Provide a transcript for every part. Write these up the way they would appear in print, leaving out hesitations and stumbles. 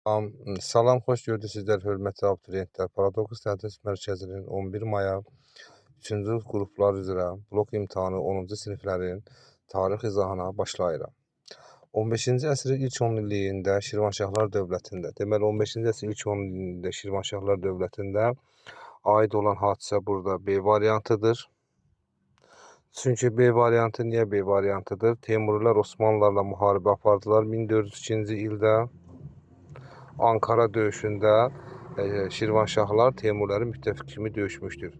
Salam, xoş gördük sizlər, hörmətli abituriyentlər. Paradoks Tədris Mərkəzinin 11 maya 3-cü qruplar üzrə blok imtahanı 10-cu siniflərin tarix izahına başlayıram. 15-ci əsrin ilk 10 illiyində Şirvanşahlar dövlətində, deməli 15-ci əsrin ilk 10 illiyində Şirvanşahlar dövlətində aid olan hadisə burada B variantıdır. Çünki B variantı niyə B variantıdır? Teymurilər Osmanlılarla müharibə apardılar 1402-ci ildə. Ankara döyüşündə Şirvanşahlar Teymurləri müttəfiq kimi döyüşmüşdür.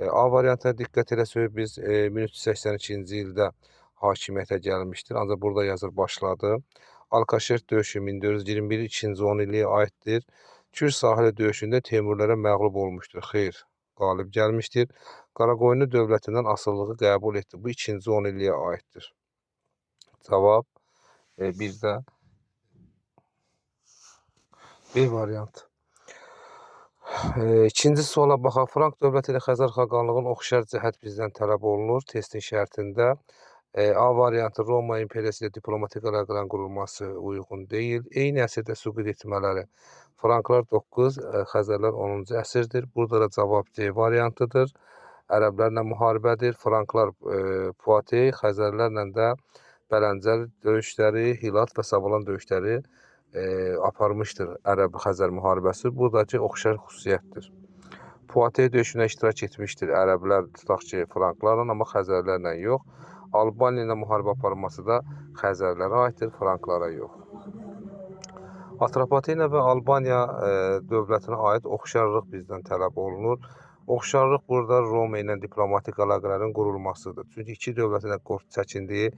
A variantına diqqət eləsək, biz 1382-ci ildə hakimiyyətə gəlmişdir. Ancaq burada yazır başladı. Alkaşert döyüşü 1421 2-ci 10 illiyə aiddir. Kür sahili döyüşündə Teymurlərə məğlub olmuşdur. Xeyr, qalib gəlmişdir. Qaraqoyunlu dövlətindən asılılığı qəbul etdi. Bu 2-ci 10 illiyə aiddir. Cavab bir də B variantı. İkinci suala baxaq. Frank dövləti ilə Xəzər xaqanlığının oxşar cəhət bizdən tələb olunur testin şərtində. A variantı Roma imperiyası ilə diplomatik əlaqələrin qurulması uyğun deyil. Eyni əsrdə süqut etmələri. Franklar 9, Xəzərlər 10-cu əsrdir. Burada da cavab C variantıdır. Ərəblərlə müharibədir. Franklar Poitiers, Xəzərlərlə də Bələncər döyüşləri, Hilat və Savalan döyüşləri aparmışdır Ərəb-Xəzər müharibəsi. Buradakı oxşar xüsusiyyətdir. Poitiers döyüşünə iştirak etmişdir ərəblər, tutaq ki, franklarla, amma Xəzərlərlə yox. Albaniya ilə müharibə aparılması da Xəzərlərə aiddir, franklara yox. Atropatena və Albaniya dövlətinə aid oxşarlıq bizdən tələb olunur. Oxşarlıq burada Roma ilə diplomatik əlaqələrin qurulmasıdır. Çünki iki dövlətin çəkindiyi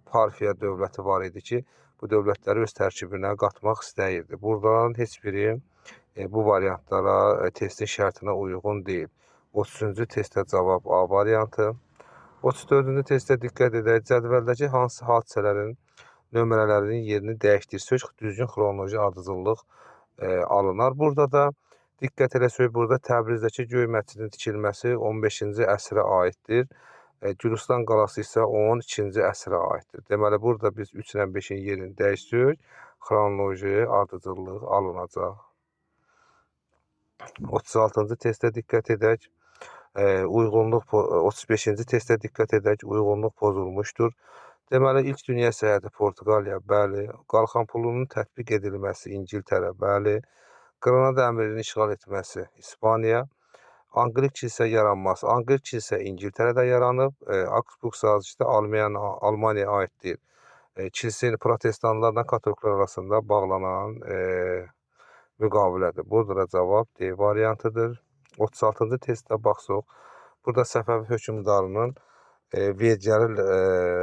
Parfiya dövləti var idi ki, bu dövlətləri öz tərkibinə qatmaq istəyirdi. Buradan heç biri bu variantlara testin şərtinə uyğun deyil. 33-cü testdə cavab A variantı. 34-cü testdə diqqət edək. Cədvəldəki hansı hadisələrin nömrələrinin yerini dəyişdirsək, düzgün xronoloji ardıcıllıq alınar. Burada da diqqət eləsək, burada Təbrizdəki Göy məscidinin tikilməsi 15-ci əsrə aiddir. Gülüstan qalası isə 12-ci əsrə aiddir. Deməli, burada biz 3 ilə 5-in yerini dəyişsək, xronoloji ardıcıllıq alınacaq. 36-cı testə diqqət edək. 35-ci testə diqqət edək. Uyğunluq pozulmuşdur. Deməli, ilk dünya səyahəti Portuqaliya, bəli. Qalxan pulunun tətbiq edilməsi İngiltərə, bəli. Qranada əmrinin işğal etməsi İspaniya. Anqlik kilsə yaranması. Anqlik kilsə İngiltərədə yaranıb. Augsburg sazişdə Almaniyaya aiddir. Kilsə protestanlarla katoliklər arasında bağlanan müqavilədir. Burada da cavab D variantıdır. 36-cı testdə baxsaq, burada Səfəvi hökmdarının vergiləri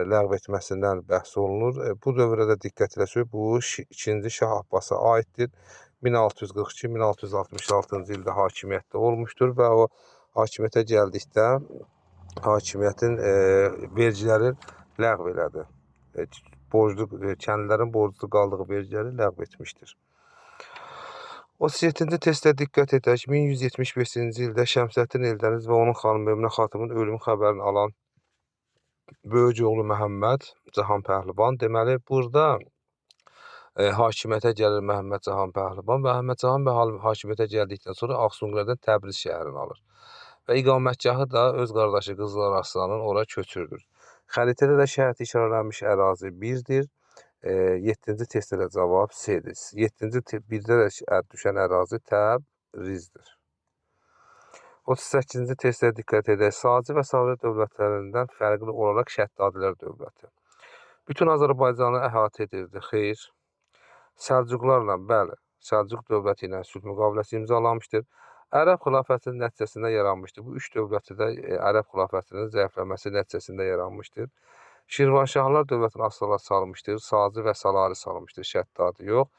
ləğv etməsindən bəhs olunur. Bu dövrdə diqqət eləsək, bu 2-ci Şah Abbasa aiddir. 1642-1666-cı ildə hakimiyyətdə olmuşdur və o hakimiyyətə gəldikdə hakimiyyətin vergiləri ləğv elədi. Kəndlilərin borclu qaldığı vergiləri ləğv etmişdir. 37-ci testdə diqqət edək. 1175-ci ildə Şəmsəddin Eldəniz və onun xanımı Möminə xatımın ölüm xəbərini alan böyük oğlu Məhəmməd Cahan Pəhlivan. Deməli, burada hakimiyyətə gəlir Məhəmməd Cahan Pəhlivan. Məhəmməd Cahan hakimiyyətə gəldikdən sonra Ağsunqərdən Təbriz şəhərini alır. Və iqamətgahı da öz qardaşı Qızıl Arslanın ora köçürdür. Xəritədə də şəhət işarələnmiş ərazi 1-dir. 7-ci testdə də cavab C-dir. 7-ci birdə də düşən ərazi Təbrizdir. 38-ci testdə diqqət edək. Sacı və Savri dövlətlərindən fərqli olaraq Şəddadilər dövləti bütün Azərbaycanı əhatə edirdi. Xeyr. Səlcuqlarla, bəli, Səlcuq dövləti ilə sülh müqaviləsi imzalanmışdır. Ərəb xilafətinin nəticəsində yaranmışdır. Bu üç dövləti də Ərəb xilafətinin zəifləməsi nəticəsində yaranmışdır. Şirvanşahlar dövlətinin asıla salmışdır. Sacı və Salari salmışdır. Şəddadı yox.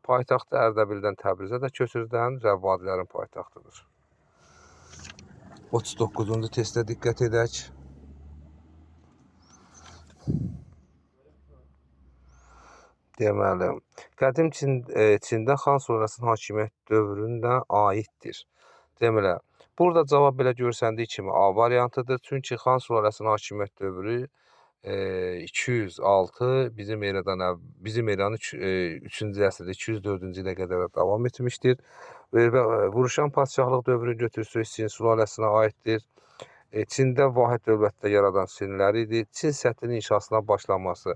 Paytaxtı Ərdəbildən Təbrizə də köçürdən Rəvvadilərin paytaxtıdır. 39-cu testdə diqqət edək. Deməli, qədim Çində Xan sonrasının hakimiyyət dövrünə aiddir. Deməli, burada cavab belə görsəndiyi kimi A variantıdır. Çünki Xan sülaləsinin hakimiyyət dövrü 206 bizim eranın 3-cü əsrdə 204-cü ilə qədər davam etmişdir. Və Vuruşan padşahlıq dövrünü götürsək, Sin sülaləsinə aiddir. Çində vahid dövlətdə yaradan Sinlər idi. Çin səthinin inşasına başlanması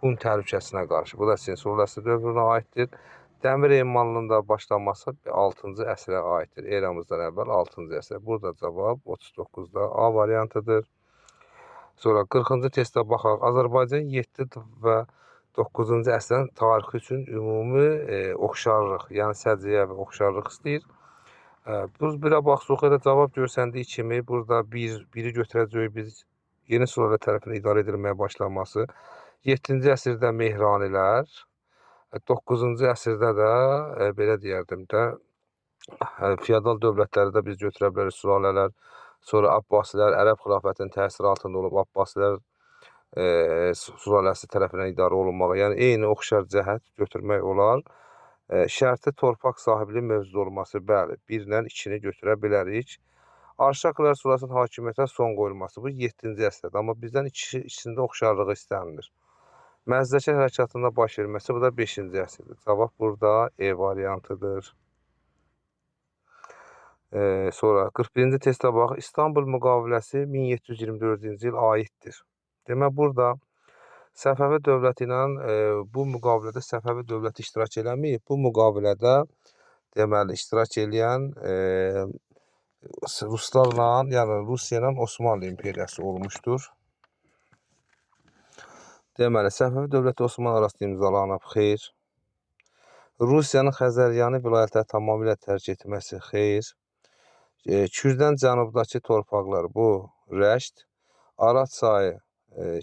Hun təhlükəsinə qarşı. Bu da Sin sülaləsi dövrünə aiddir. Dəmir emalının da başlanması 6-cı əsrə aiddir. Eramızdan əvvəl 6-cı əsr. Burada cavab 39-da A variantıdır. Sonra 40-cı testə baxaq. Azərbaycan 7 və 9-cu əsrin tarixi üçün ümumi oxşarlıq, yəni səciyyəvi oxşarlıq istəyir. Biz birə baxsaq, elə cavab görsəndiyi kimi burada biri götürəcəyik biz yeni sülalə tərəfindən idarə edilməyə başlanması. 7-ci əsrdə Mehranilər, 9-cu əsrdə də belə deyərdim də feodal dövlətləri də biz götürə bilərik sülalələr. Sonra Abbasilər Ərəb xilafətinin təsiri altında olub Abbasilər sülaləsi tərəfindən idarə olunmağa, yəni eyni oxşar cəhət götürmək olar. Şərti torpaq sahibliyi mövcud olması, bəli, 1 ilə 2-ni götürə bilərik. Arşaklar sülaləsinin hakimiyyətə son qoyulması, bu 7-ci əsrdə, amma bizdən ikisində oxşarlığı istənilir. Məzdəki hərəkatında baş verməsi, bu da 5-ci əsrdir. Cavab burada E variantıdır. Sonra 41-ci testə bax, İstanbul müqaviləsi 1724-cü il aiddir. Demək, burada Səfəvi dövləti ilə bu müqavilədə Səfəvi dövləti iştirak eləməyib. Bu müqavilədə deməli iştirak eləyən Ruslarla, yəni Rusiya ilə Osmanlı imperiyası olmuşdur. Deməli, Səfəvi dövləti Osmanlı arasında imzalanıb, xeyr. Rusiyanın Xəzəryanı vilayətləri tamamilə tərk etməsi, xeyr. Kürdən cənubdakı torpaqlar, bu Rəşd, Araz çayı,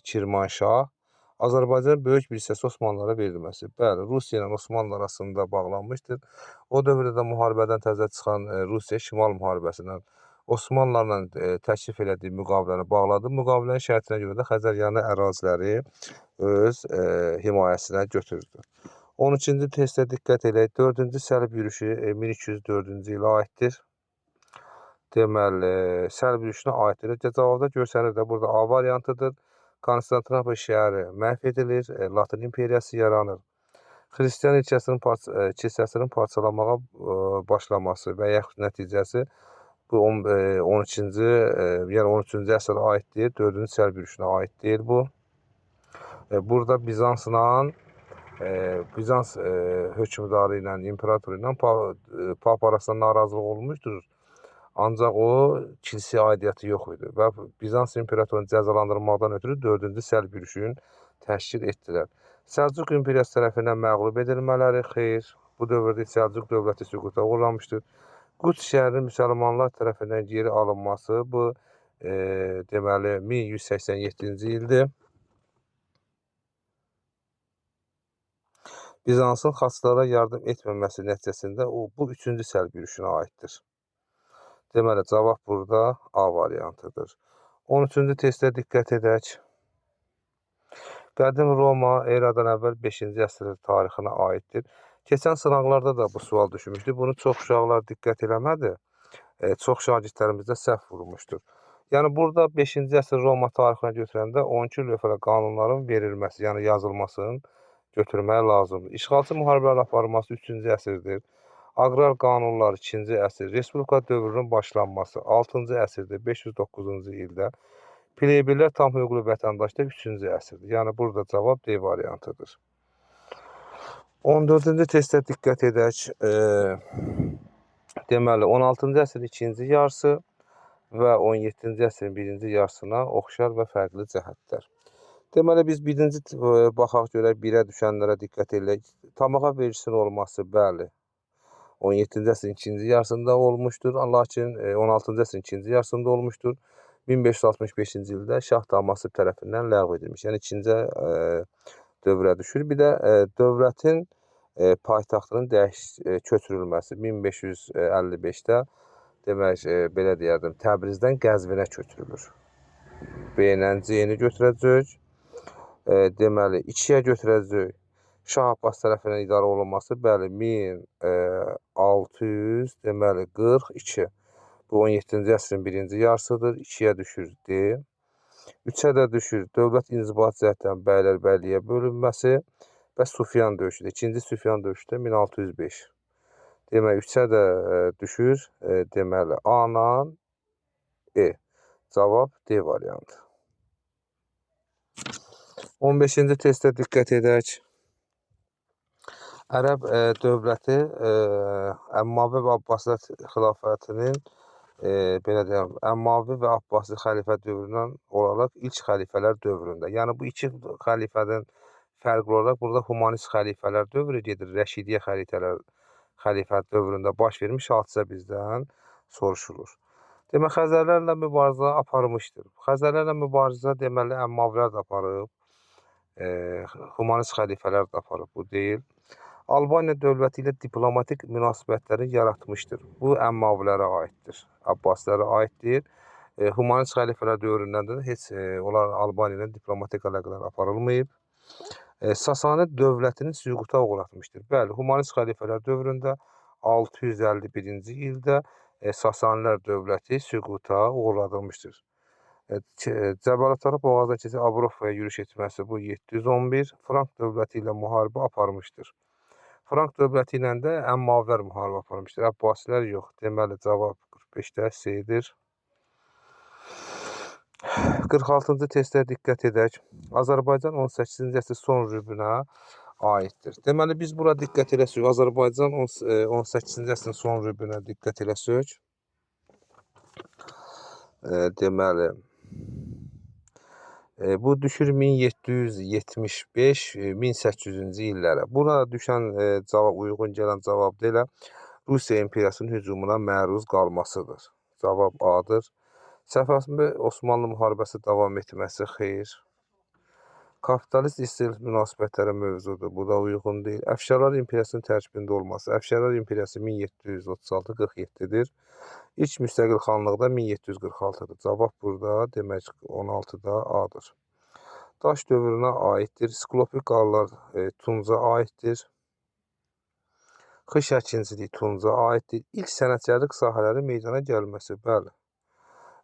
Kirmanşah, Azərbaycanın böyük bir hissəsi Osmanlılara verilməsi. Bəli, Rusiya ilə Osmanlı arasında bağlanmışdır. O dövrdə müharibədən təzə çıxan Rusiya Şimal müharibəsindən Osmanlılarla təklif elədiyi müqaviləni bağladı. Müqavilənin şərtinə görə də Xəzəryanı əraziləri öz himayəsinə götürdü. 13-cü testə diqqət edək. 4-cü səlb yürüşü 1204-cü ilə aiddir. Deməli, səlb yürüşünə aiddir. Cavabda görsənir də burada A variantıdır. Konstantinopol şəhəri məhv edilir, Latin imperiyası yaranır. Xristian kilsəsinin parçalanmağa başlaması və yaxud nəticəsi bu 13-cü əsrə aiddir. 4-cü səlb yürüşünə aid deyil bu. Burada Bizans hökmdarı ilə, imperatoru ilə Papa arasında narazılıq olmuşdur. Ancaq o kilsəyə aidiyyəti yox idi və Bizans imperatorunu cəzalandırmaqdan ötürü 4-cü səlb yürüşünü təşkil etdilər. Səlcuq imperiyası tərəfindən məğlub edilmələri, xeyr. Bu dövrdə Səlcuq dövləti süquta uğramışdır. Quds şəhərinin müsəlmanlar tərəfindən geri alınması, bu deməli 1187-ci ildir. Bizansın xaçlara yardım etməməsi nəticəsində bu 3-cü səlb yürüşünə aiddir. Deməli, cavab burada A variantıdır. 13-cü testə diqqət edək. Qədim Roma eradan əvvəl 5-ci əsr tarixinə aiddir. Keçən sınaqlarda da bu sual düşmüşdür. Bunu çox uşaqlar diqqət eləmədi. Çox şagirdlərimiz də səhv vurmuşdur. Yəni, burada 5-ci əsr Roma tarixinə götürəndə 12 lövhələ qanunların verilməsi, yəni yazılmasının götürmək lazımdır. İşğalçı müharibələrin aparılması 3-cü əsrdir. Aqrar qanunlar 2-ci əsr, Respublika dövrünün başlanması 6-cı əsrdə, 509-cu ildə, pleybirlər tam hüquqlu vətəndaşda 3-cü əsrdir. Yəni, burada cavab D variantıdır. 14-cü testə diqqət edək. Deməli, 16-cı əsrin 2-ci yarısı və 17-ci əsrin 1-ci yarısına oxşar və fərqli cəhətlər. Deməli, biz birinci baxaq görək, 1-ə düşənlərə diqqət edək. Tamağa vergisinin olması, bəli, 17-ci əsrin 2-ci yarısında olmuşdur, lakin 16-cı əsrin 2-ci yarısında olmuşdur. 1565-ci ildə Şah Təhmasib tərəfindən ləğv edilmiş. Yəni, 2-ci dövrə düşür. Bir də dövlətin paytaxtının köçürülməsi 1555-də, demək, belə deyərdim, Təbrizdən Qəzvinə köçürülür. B-lə C-ni götürəcək. Deməli, 2-yə götürəcək. Şah Abbas tərəfindən idarə olunması, bəli, 1642. Bu 17-ci əsrin 1-ci yarısıdır. 2-yə düşür D. 3-ə də düşür dövlət inzibat cəhətdən bəylərbəyliyə bölünməsi və Sufyan döyüşü də. İkinci Sufyan döyüşü də 1605. Demək 3-ə də düşür. Deməli A-nan E. Cavab D variantı. 15-ci testdə diqqət edək. Ərəb dövləti Əmmavi və Abbasi xilafətinin belə deyəm, Əmmavi və Abbasi xəlifə dövründən olaraq ilk xəlifələr dövründə. Yəni bu iki xəlifədən fərqli olaraq burada humanist xəlifələr dövrü gedir. Rəşidiyyə xəlifə dövründə baş vermiş hadisə bizdən soruşulur. Demək, Xəzərlərlə mübarizə aparmışdır. Xəzərlərlə mübarizə deməli Əmmavilər də aparıb, humanist xəlifələr də aparıb, bu deyil. Albaniya dövləti ilə diplomatik münasibətləri yaratmışdır. Bu Əmmavilərə aiddir, Abbasilərə aid deyil. Humanist xəlifələr dövründən də heç onlar Albaniya ilə diplomatik əlaqələr aparılmayıb. Sasani dövlətinin süquta uğratmışdır. Bəli, humanist xəlifələr dövründə 651-ci ildə Sasanilər dövləti süquta uğradılmışdır. Cəbrayıl boğazda keçən Avrofaya yürüş etməsi bu 711, Frank dövləti ilə müharibə aparmışdır. Frank dövləti ilə də Əmmavilər müharibə aparmışdır. Abbasilər yox. Deməli, cavab 45-də C-dir. 46-cı testə diqqət edək. Azərbaycan 18-ci əsr son rübünə aiddir. Deməli, biz bura diqqət eləsək. Azərbaycan 18-ci əsrin son rübünə diqqət eləsək. Deməli, bu düşür 1775-1800-cü illərə. Burada düşən cavab, uyğun gələn cavab da elə Rusiya imperiyasının hücumuna məruz qalmasıdır. Cavab A-dır. Səfəvində Osmanlı müharibəsi davam etməsi xeyr. Kapitalist istilik münasibətləri mövzudur. Bu da uyğun deyil. Əfşarlar imperiyasının tərkibində olması. Əfşarlar imperiyası 1736-47-dir. İlk müstəqil xanlıqda 1746-dır. Cavab burada demək 16-da A-dır. Daş dövrünə aiddir. Sklopik qallar Tunca aiddir. Xış əkinçiliyi Tunca aiddir. İlk sənətkarlıq sahələri meydana gəlməsi, bəli.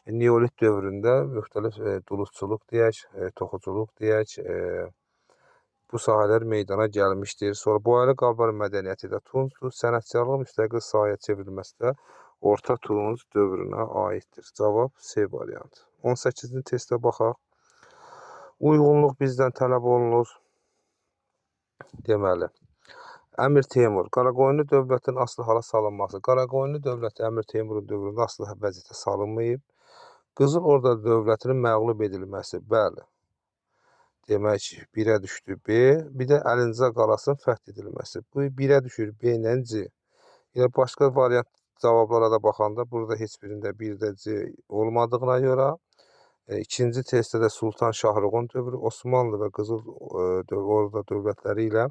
Neolit dövründə müxtəlif duluzçuluq deyək, toxuculuq deyək, bu sahələr meydana gəlmişdir. Sonra boyalı qalbar mədəniyyəti də Tuncdur. Sənətkarlıq müstəqil sahəyə çevrilməsi də Orta Tunc dövrünə aiddir. Cavab C variantı. 18-ci testə baxaq. Uyğunluq bizdən tələb olunur. Deməli, Əmir Teymur, Qaraqoyunlu dövlətin asılı hala salınması. Qaraqoyunlu dövləti Əmir Teymurun dövründə asılı vəziyyətə salınmayıb. Qızıl Orda dövlətinin məğlub edilməsi, bəli. Demək, 1-ə düşdü B. Bir də Əlincə qalasının fəth edilməsi. Bu 1-ə düşür B ilə C. Yəni, başqa variant cavablara da baxanda, burada heç birində 1-də C olmadığına görə, ikinci testdə də Sultan Şahruğun dövrü, Osmanlı və Qızıl Orda dövlətləri ilə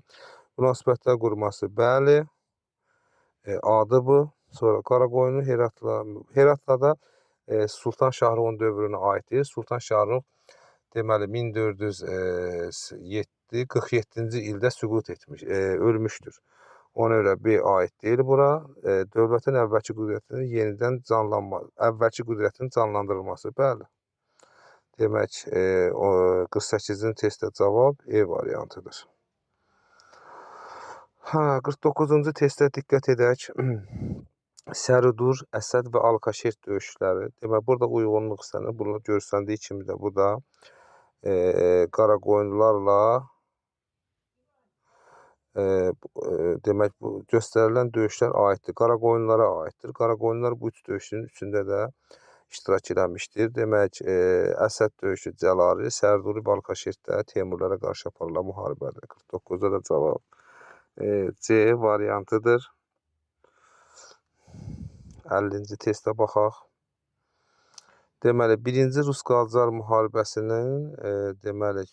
münasibətlər qurması, bəli. A-dır bu. Sonra Qaraqoyunlu Heratlada Sultan Şahruğun dövrünə aiddir. Sultan Şahruğ deməli 1447-ci ildə süqut etmiş, ölmüşdür. Ona görə B aid deyil bura. Dövlətin əvvəlki qüdrətinin canlandırılması, bəli. Demək, 48-ci testdə cavab E variantıdır. 49-cu testə diqqət edək. Sərudur, Əsəd və Alkaşert döyüşləri. Demək, burada uyğunluq hissəni, bunu görsəndiyi kimi də bu da Qaraqoyunlularla demək, bu göstərilən döyüşlər aiddir. Qaraqoyunlulara aiddir. Qaraqoyunlular bu üç döyüşün üçündə də iştirak eləmişdir. Demək, Əsəd döyüşü Cəlari, Sərduri və Alkaşert də Teymurlara qarşı aparılan müharibədir. 49-da da cavab C variantıdır. 50-ci testə baxaq. Deməli, 1-ci Rus-Qacar müharibəsinin deməli,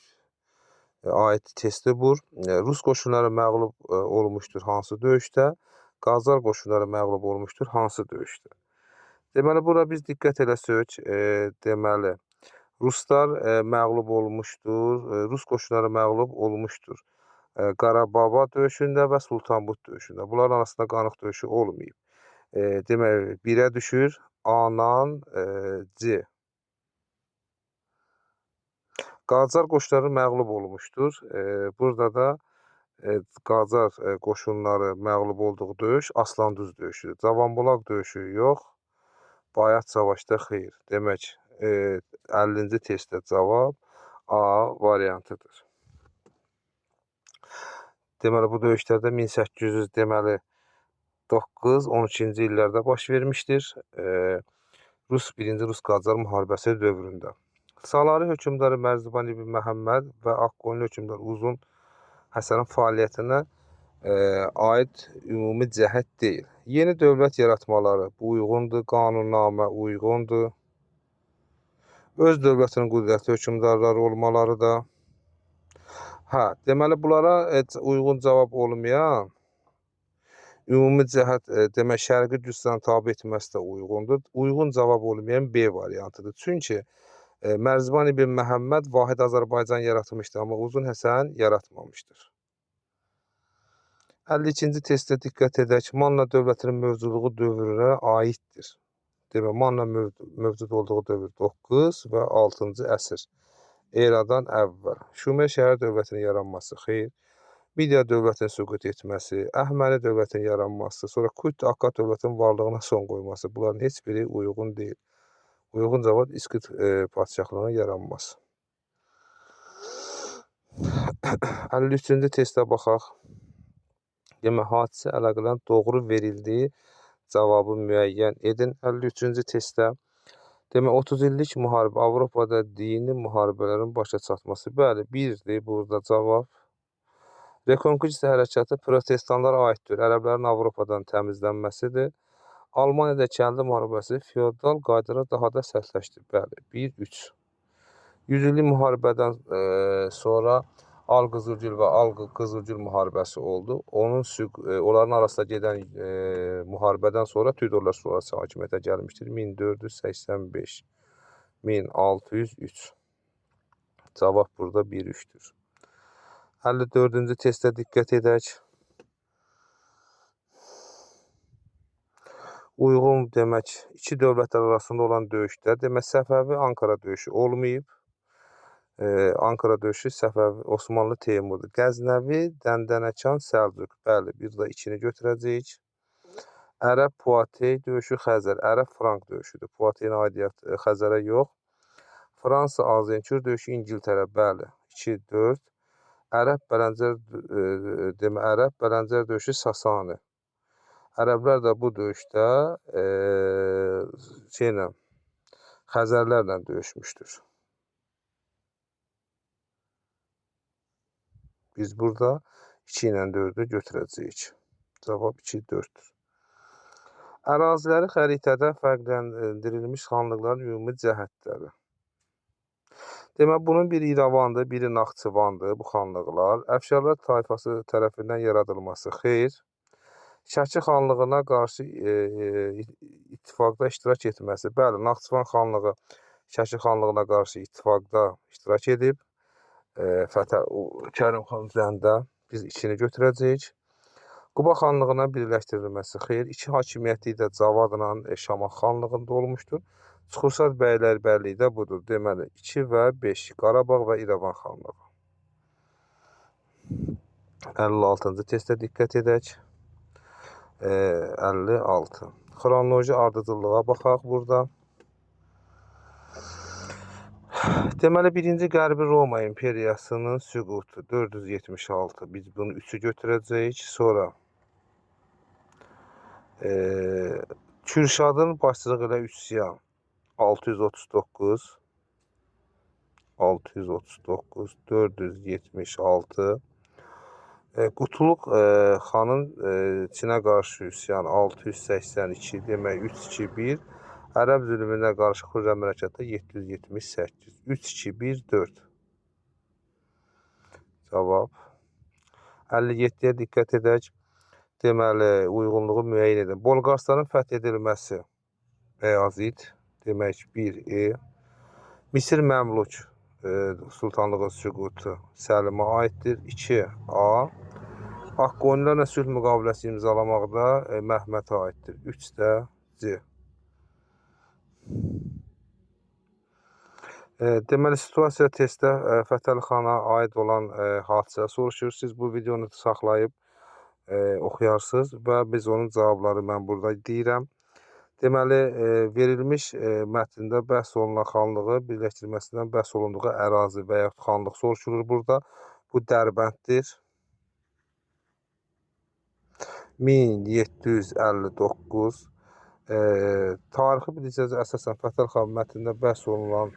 aid testi bu. Rus qoşunları məğlub olmuşdur hansı döyüşdə? Qacar qoşunları məğlub olmuşdur hansı döyüşdə? Deməli, bura biz diqqət eləsək, deməli, Ruslar məğlub olmuşdur, Rus qoşunları məğlub olmuşdur. Qarababa döyüşündə və Sultanbud döyüşündə. Bunların arasında qanıq döyüşü olmayıb. Demək, 1-ə düşür A-nan C. Qacar qoşunları məğlub olmuşdur. Burada da Qacar qoşunları məğlub olduğu döyüş Aslanduz döyüşüdür. Cavanbulaq döyüşü yox, Bayat savaşda xeyr. Demək, 50-ci testdə cavab A variantıdır. Deməli, bu döyüşlərdə 1800 deməli 9-12-ci illərdə baş vermişdir. Birinci Rus-Qacar müharibəsi dövründə. Salari hökmdarı Mərziban ibn Məhəmməd və Ağqoyunlu hökmdarı Uzun Həsənin fəaliyyətinə aid ümumi cəhət deyil. Yeni dövlət yaratmaları uyğundur, qanunnamə uyğundur. Öz dövlətinin qüdrətli hökmdarları olmaları da. Deməli, bunlara uyğun cavab olmayan ümumi cəhət demək, Şərqi Gürcüstanı tabe etməsi də uyğundur. Uyğun cavab olmayan B variantıdır. Çünki Mərziban ibn Məhəmməd vahid Azərbaycan yaratmışdır, amma Uzun Həsən yaratmamışdır. 52-ci testdə diqqət edək. Manna dövlətinin mövcudluğu dövrünə aiddir. Demək, Manna mövcud olduğu dövr 9 və 6-cı əsr. Eradan əvvəl. Şumer şəhər dövlətinin yaranması xeyr. Midiya dövlətinin süqut etməsi, Əhəməni dövlətinin yaranması, sonra Kut-Akkad dövlətinin varlığına son qoyması. Bunların heç biri uyğun deyil. Uyğun cavab İskit padşahlığının yaranması. 53-cü testə baxaq. Demək, hadisə əlaqədən doğru verildiyi cavabı müəyyən edin. 53-cü testdə. Demək, 30 illik müharibə Avropada dini müharibələrin başa çatması. Bəli, birdir burada cavab. Rekonkist hərəkatı protestanlara aiddir. Ərəblərin Avropadan təmizlənməsidir. Almaniyada kəndi müharibəsi feodal qaydada daha da sərtləşdi. Bəli, 1-3. 100 illik müharibədən sonra Al-Qızılgül və Al-Qızılgül müharibəsi oldu. Onların arasında gedən müharibədən sonra Tüdorlar Sulası hakimiyyətə gəlmişdir. 1485, 1603. Cavab burada 1-3-dür. 54-cü testə diqqət edək. Uyğun demək, iki dövlətlər arasında olan döyüşlər. Demək, Səfəvi-Ankara döyüşü olmayıb. Ankara döyüşü Səfəvi, Osmanlı Teymurdur. Qəznəvi, Dəndənəkan, Səlcuq. Bəli, bir də 2-ni götürəcəyik. Ərəb Poatey döyüşü Xəzər. Ərəb Frank döyüşüdür. Poateyin aidiyyəti Xəzərə yox. Fransa Azenkür döyüşü İngiltərə. Bəli, 2-4. Ərəb Bələncər döyüşü Sasani. Ərəblər də bu döyüşdə Xəzərlərlə döyüşmüşdür. Biz burada 2 ilə 4-ü götürəcəyik. Cavab 2-4-dür. Əraziləri xəritədə fərqləndirilmiş xanlıqların ümumi cəhətləri. Demək, bunun biri İrəvandır, biri Naxçıvandır bu xanlıqlar. Əfşarlar tayfası tərəfindən yaradılması xeyr. Şəki xanlığına qarşı ittifaqda iştirak etməsi. Bəli, Naxçıvan xanlığı Şəki xanlığına qarşı ittifaqda iştirak edib. Kərim xan üzərində biz 2-ni götürəcəyik. Quba xanlığına birləşdirilməsi xeyr. 2 hakimiyyəti də Cavadla Şamax xanlığında olmuşdur. Çuxursad bəylərbərliyi də budur. Deməli, 2 və 5. Qarabağ və İrəvan xanlığı. 56-cı testə diqqət edək. 56. Xronoloji ardıcıllığa baxaq burada. Deməli, 1-ci Qərbi Roma İmperiyasının süqutu 476. Biz bunu 3-ü götürəcəyik. Sonra Kürşadın başçılığı ilə üsyan 639, 476. Qutluq xanın Çinə qarşı üsyan 682, demək 3-2-1. Ərəb zülmünə qarşı Xürrəm hərəkatı 778, 3-2-1-4. Cavab. 57-yə diqqət edək. Deməli, uyğunluğu müəyyən edin. Bolqarstanın fəth edilməsi Bəyazid, demək 1-E. Misir Məmluk sultanlığın süqutu Səlimə aiddir, 2-A. Ağqoyunlularla sülh müqaviləsi imzalamaqda Məhmətə aiddir, 3-də C. Deməli, situasiya testdə Fətəli xana aid olan hadisə soruşur. Siz bu videonu saxlayıb oxuyarsınız və biz onun cavabları mən burada deyirəm. Deməli, verilmiş mətndə bəhs olunan xanlığı birləşdirməsindən bəhs olunduğu ərazi və yaxud xanlıq soruşulur burada. Bu Dərbənddir. 1759 tarixi bildiricə əsasən Fətəli xan mətnində bəhs olunan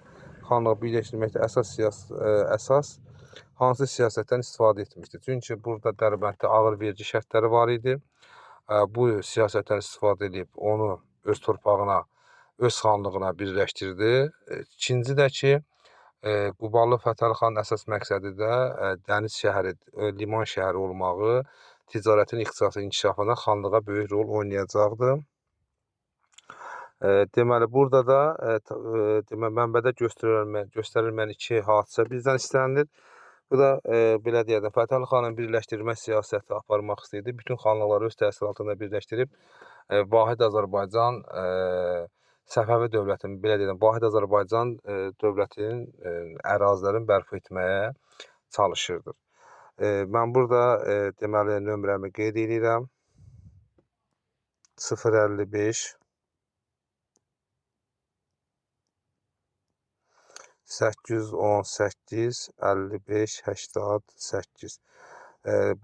xanlığı birləşdirməkdə əsas hansı siyasətdən istifadə etmişdir? Çünki burada Dərbənddə ağır vergi şərtləri var idi. Bu siyasətdən istifadə edib onu öz torpağına, öz xanlığına birləşdirdi. İkinci də ki, Quballı Fətəli xanın əsas məqsədi də dəniz şəhəri, liman şəhəri olmağı, ticarətin iqtisadi inkişafına xanlığa böyük rol oynayacaqdı. Deməli, burada da mənbədə göstərilmən iki hadisə bizdən istənilir. Bu da belə deyək də, Fətəli xanın birləşdirmə siyasəti aparmaq istəyirdi. Bütün xanlıqları öz təsir altında birləşdirib Vahid Azərbaycan Səfəvi dövlətinin, belə deyək, Vahid Azərbaycan dövlətinin ərazilərini bərpa etməyə çalışırdı. Mən burada deməli nömrəmi qeyd edirəm. 055 818 55 88.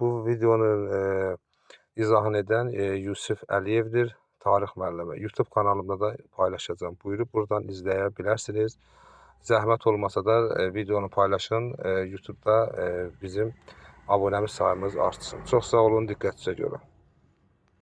Bu videonun izahını edən Yusif Əliyevdir, tarix müəllimi. YouTube kanalımda da paylaşacağım. Buyurub buradan izləyə bilərsiniz. Zəhmət olmasa da videonu paylaşın. YouTube'da bizim abunəmiz sayımız artsın. Çox sağ olun, diqqətinizə görə.